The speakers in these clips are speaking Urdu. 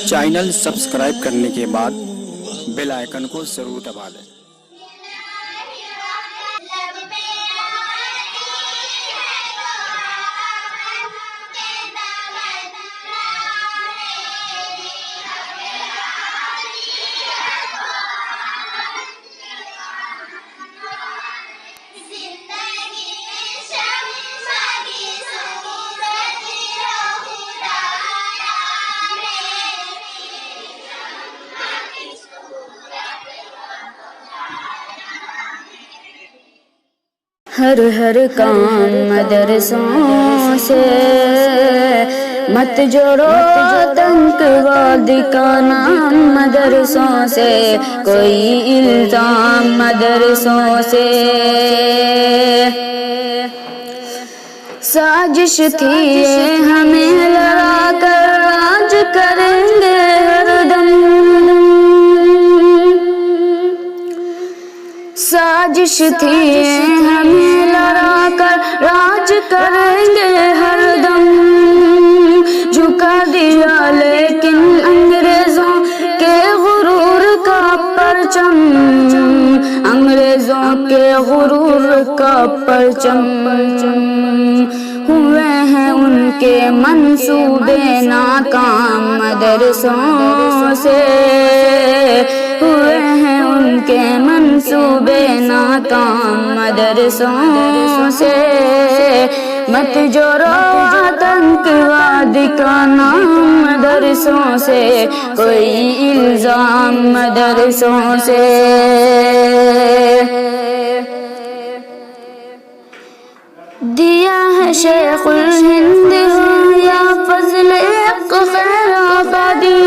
چینل سبسکرائب کرنے کے بعد بیل آئیکن کو ضرور دبا دیں۔ ہر ہر کام مدرسوں سے مت جوڑو، آتنکواد کا نام مدرسوں سے، کوئی الزام مدرسوں سے۔ سازش تھی یہ ہمیں لڑا کر راج کریں گے ہر دم، سازش تھی یہ ہمیں لڑا کر راج کریں گے ہر دم، جھکا دیا لیکن انگریزوں کے غرور کا پرچم، انگریزوں کے غرور کا پرچم، ہوئے ہیں ان کے منصوبے ناکام مدرسوں سے، ہوئے ہیں ان کے منصوبے ناکام مدرسوں سے، مت جوڑو آتنکواد کا نام مدرسوں سے، کوئی الزام مدرسوں سے۔ دیا ہے شیخ الہند ہو یا فضل حق خیر آبادی،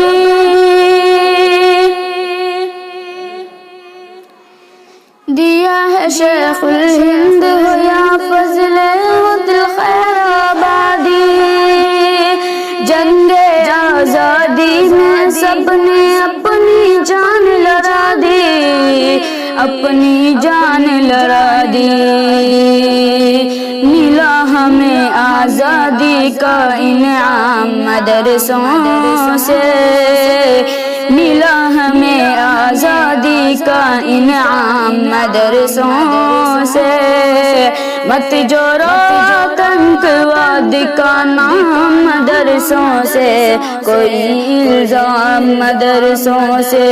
دیا ہے شیخ الہند ہو یا فضل حق خیر آبادی، جنگ آزادی میں سب نے اپنی جان لڑا دی، اپنی جان لڑا دی، ملا ہمیں آزادی کا انعام مدرسوں سے، ملا ہمیں آزادی کا انعام مدرسوں سے، مت جوڑو آتنکواد کا نام مدرسوں سے، کوئی الزام مدرسوں سے۔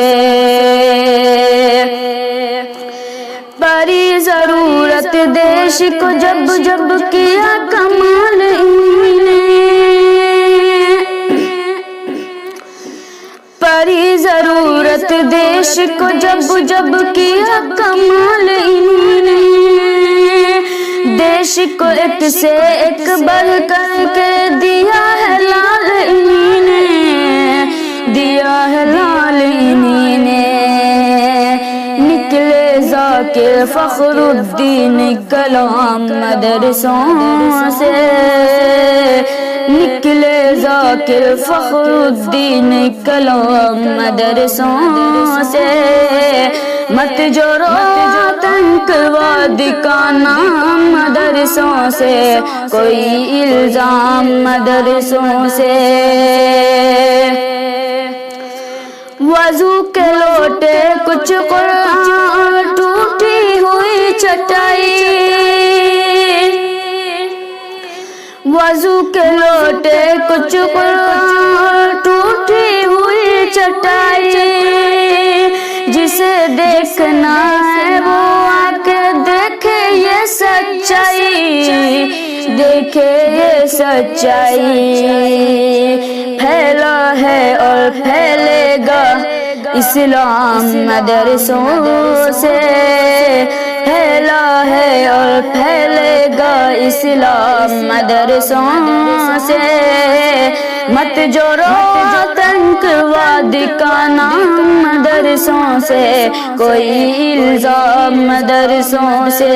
پڑی ضرورت دیش کو جب جب کیا کمال انہی نے، پڑی ضرورت دیش کو جب جب کیا کمال انہی نے، دیش کو ایک سے ایک بڑھ کر کے دیا ہے لال انہی نے، دیا ہے لال انہی نے، نکلے ذاکر فخر الدین کلام مدرسوں سے، نکلے ذاکر فخر الدین کلام مدرسوں سے، مت جوڑو آتنکواد کا نام مدرسوں سے، کوئی الزام مدرسوں سے۔ وضو کے لوٹے کچھ قرآن ٹوٹی ہوئی چٹائی، وضو کے لوٹے کچھ قرآن ٹوٹی ہوئی چٹائی، جسے دیکھنا ہے وہ آ کے دیکھے یہ سچائی، دیکھے یہ سچائی، پھیلا ہے اور پھیلے گا اسلام مدرسوں سے، پھیلا ہے اور پھیلے گا اسلام مدرسوں سے، مت جوڑو آتنکواد کا نام مدرسوں سے، کوئی الزام مدرسوں سے۔